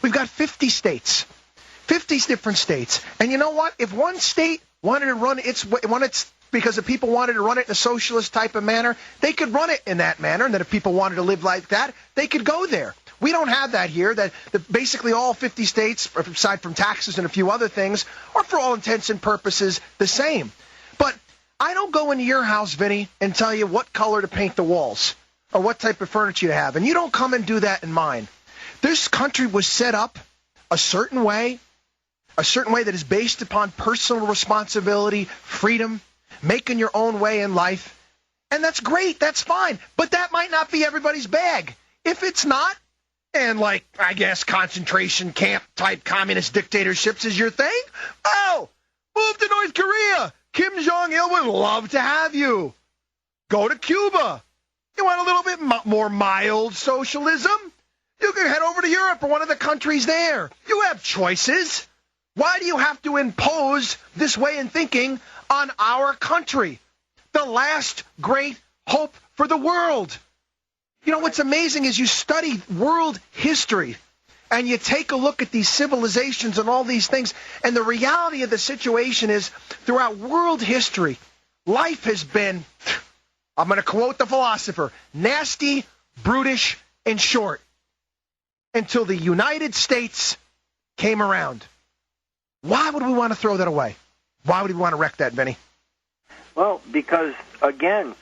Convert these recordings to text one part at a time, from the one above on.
We've got 50 states, 50 different states. And you know what? If one state wanted to run because the people wanted to run it in a socialist type of manner, they could run it in that manner. And then if people wanted to live like that, they could go there. We don't have that here, that basically all 50 states, aside from taxes and a few other things, are for all intents and purposes the same. But I don't go into your house, Vinny, and tell you what color to paint the walls or what type of furniture to have. And you don't come and do that in mine. This country was set up a certain way that is based upon personal responsibility, freedom, making your own way in life. And that's great. That's fine. But that might not be everybody's bag. If it's not, and I guess concentration camp type communist dictatorships is your thing, oh, move to North Korea. Kim Jong-il would love to have you. Go to Cuba. You want a little bit more mild socialism? You can head over to Europe or one of the countries there. You have choices. Why do you have to impose this way in thinking on our country? The last great hope for the world. You know, what's amazing is you study world history and you take a look at these civilizations and all these things, and the reality of the situation is throughout world history, life has been, I'm going to quote the philosopher, nasty, brutish, and short until the United States came around. Why would we want to throw that away? Why would we want to wreck that, Vinny? Well, because, again,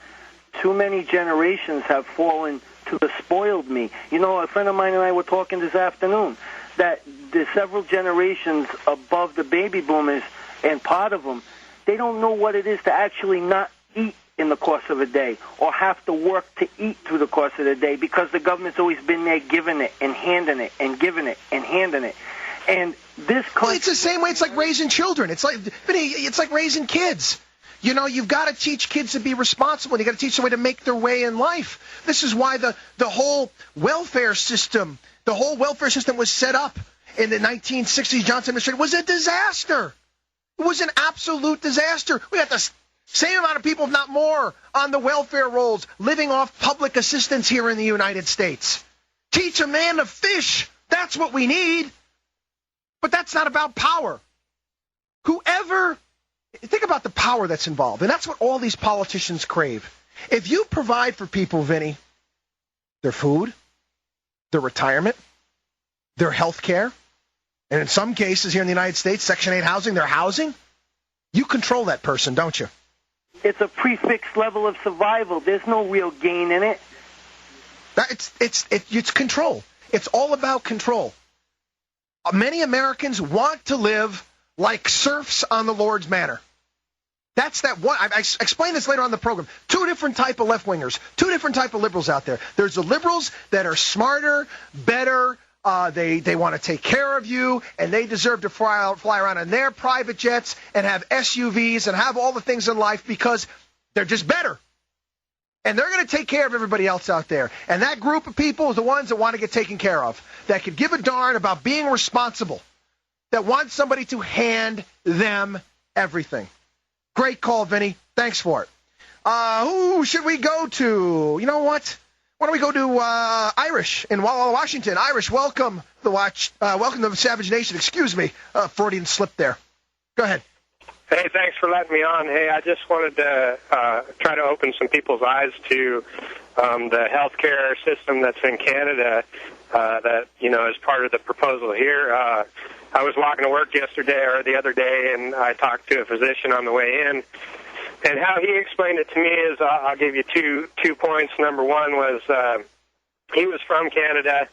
too many generations have fallen to the spoiled me. You know, a friend of mine and I were talking this afternoon that there's several generations above the baby boomers, and part of them, they don't know what it is to actually not eat in the course of a day or have to work to eat through the course of the day because the government's always been there giving it and handing it and giving it and handing it. And this country... Well, it's the same way it's like raising children. It's like raising kids. You know, you've got to teach kids to be responsible. You've got to teach them a way to make their way in life. This is why the whole welfare system was set up in the 1960s. Johnson administration was a disaster. It was an absolute disaster. We had the same amount of people, if not more, on the welfare rolls, living off public assistance here in the United States. Teach a man to fish. That's what we need. But that's not about power. Think about the power that's involved, and that's what all these politicians crave. If you provide for people, Vinny, their food, their retirement, their health care, and in some cases here in the United States, Section 8 housing, their housing, you control that person, don't you? It's a prefixed level of survival. There's no real gain in it. It's control. It's all about control. Many Americans want to live like serfs on the Lord's manor. That's that one. I explain this later on in the program. Two different type of left-wingers, two different type of liberals out there. There's the liberals that are smarter, better, they want to take care of you, and they deserve to fly around in their private jets and have SUVs and have all the things in life because they're just better. And they're going to take care of everybody else out there. And that group of people is the ones that want to get taken care of, that could give a darn about being responsible, that want somebody to hand them everything. Great call, Vinny. Thanks for it. Who should we go to? You know what? Why don't we go to Irish in Washington? Irish, welcome welcome to the Savage Nation. Excuse me, Freudian slip there. Go ahead. Hey, thanks for letting me on. Hey, I just wanted to try to open some people's eyes to the healthcare system that's in Canada that, is part of the proposal here. I was walking to work the other day, and I talked to a physician on the way in. And how he explained it to me is, I'll give you two points. Number one was he was from Canada,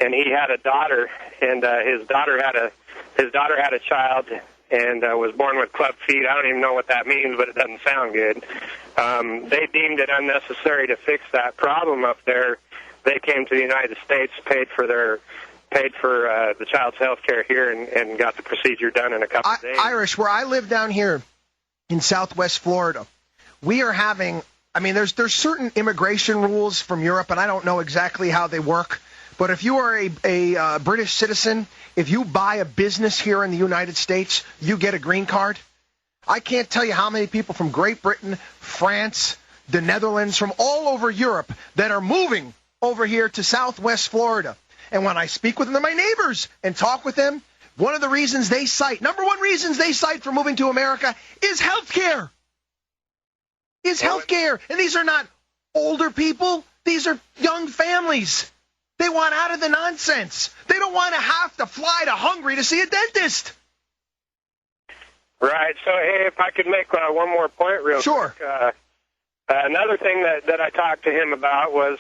and he had a daughter, and his daughter had a child, and was born with club feet. I don't even know what that means, but it doesn't sound good. They deemed it unnecessary to fix that problem up there. They came to the United States, paid for the child's health care here, and got the procedure done in a couple of days. Irish, where I live down here in Southwest Florida, we are having, there's certain immigration rules from Europe, and I don't know exactly how they work, but if you are a British citizen, if you buy a business here in the United States, you get a green card. I can't tell you how many people from Great Britain, France, the Netherlands, from all over Europe that are moving over here to Southwest Florida. And when I speak with them, they're my neighbors, and talk with them, one of the reasons they cite, number one reasons they cite for moving to America is health care. Is health care. And these are not older people. These are young families. They want out of the nonsense. They don't want to have to fly to Hungary to see a dentist. Right. So, hey, if I could make one more point real quick. Another thing that I talked to him about was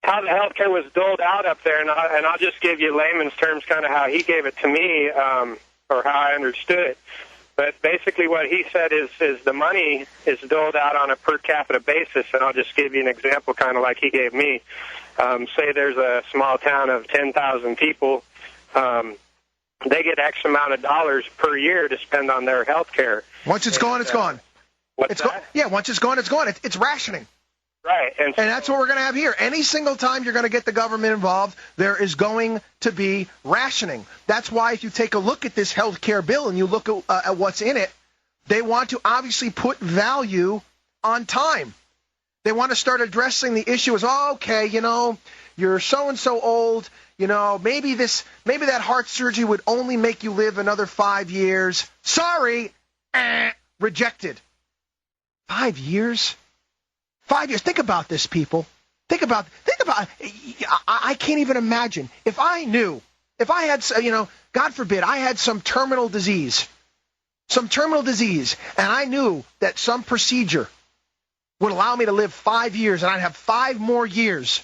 how the health care was doled out up there, and I'll just give you layman's terms kind of how he gave it to me, or how I understood it. But basically what he said is the money is doled out on a per capita basis, and I'll just give you an example kind of like he gave me. Say there's a small town of 10,000 people. They get X amount of dollars per year to spend on their health care. Once it's gone, it's gone. What's that? Yeah, once it's gone, it's gone. It's rationing. Right. And that's what we're going to have here. Any single time you're going to get the government involved, there is going to be rationing. That's why if you take a look at this health care bill and you look at what's in it, they want to obviously put value on time. They want to start addressing the issue as, okay, you're so-and-so old, maybe that heart surgery would only make you live another 5 years. Sorry, rejected. 5 years? 5 years. Think about this, people. Think about. I can't even imagine if I had, God forbid, I had some terminal disease, and I knew that some procedure would allow me to live 5 years, and I'd have 5 more years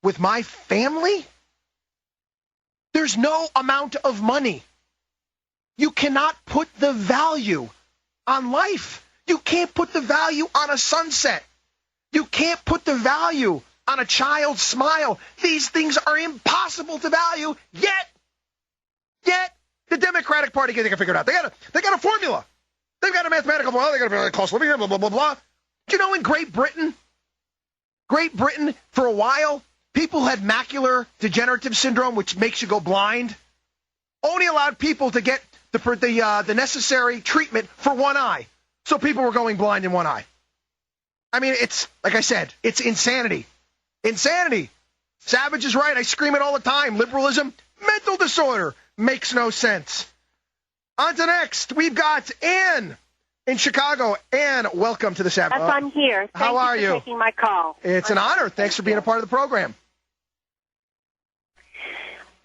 with my family. There's no amount of money. You cannot put the value on life. You can't put the value on a sunset. You can't put the value on a child's smile. These things are impossible to value, yet the Democratic Party can figure it out. They got a formula. They've got a mathematical formula. They got a cost of living, blah, blah, blah, blah. Do you know in Great Britain, for a while, people had macular degenerative syndrome, which makes you go blind. Only allowed people to get the necessary treatment for one eye. So people were going blind in one eye. I mean, it's, like I said, it's insanity. Insanity. Savage is right. I scream it all the time. Liberalism, mental disorder. Makes no sense. On to next. We've got Ann in Chicago. Ann, welcome to the Savage. Yes, I'm here. How are you? Thank you for taking my call. It's an honor. Thanks for being a part of the program.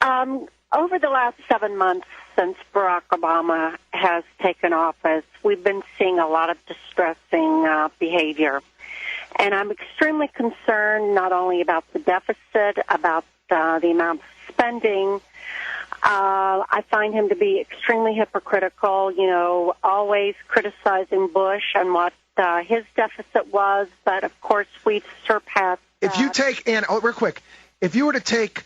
Over the last 7 months since Barack Obama has taken office, we've been seeing a lot of distressing behavior. And I'm extremely concerned not only about the deficit, about the amount of spending. I find him to be extremely hypocritical, always criticizing Bush and what his deficit was. But, of course, we've surpassed that. If you take, Ann, real quick, if you were to take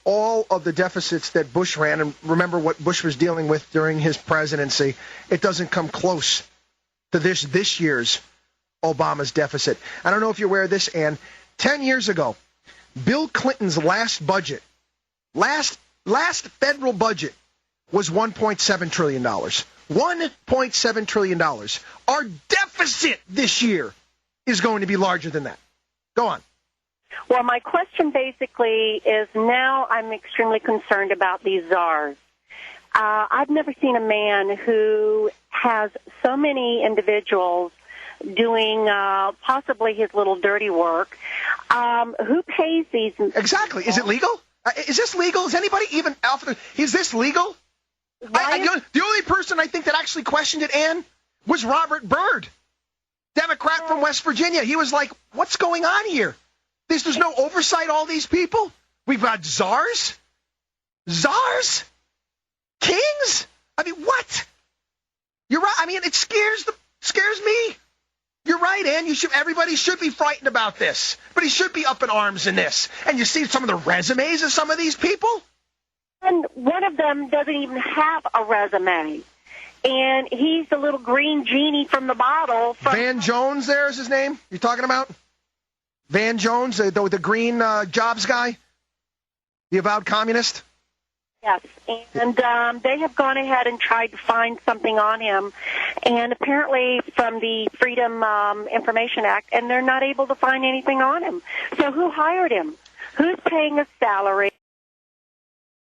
all of the deficits that Bush ran, and remember what Bush was dealing with during his presidency, it doesn't come close to this year's Obama's deficit. I don't know if you're aware of this, Ann. 10 years ago, Bill Clinton's last federal budget was $1.7 trillion. $1.7 trillion. Our deficit this year is going to be larger than that. Go on. Well, my question basically is now I'm extremely concerned about these czars. I've never seen a man who has so many individuals doing possibly his little dirty work. Who pays these? Exactly. Is it legal? Is this legal? Is anybody even is this legal? The only person I think that actually questioned it, Ann, was Robert Byrd, Democrat from West Virginia. He was like, what's going on here? There's no oversight, all these people? We've got czars? Czars? Kings? I mean, what? You're right. I mean, it scares me. You're right, Ann. Everybody should be frightened about this. But he should be up in arms in this. And you see some of the resumes of some of these people? And one of them doesn't even have a resume. And he's the little green genie from the bottle. Van Jones there is his name you're talking about? Van Jones, the green jobs guy? The avowed communist? Yes, and they have gone ahead and tried to find something on him, and apparently from the Freedom Information Act, and they're not able to find anything on him. So who hired him? Who's paying a salary?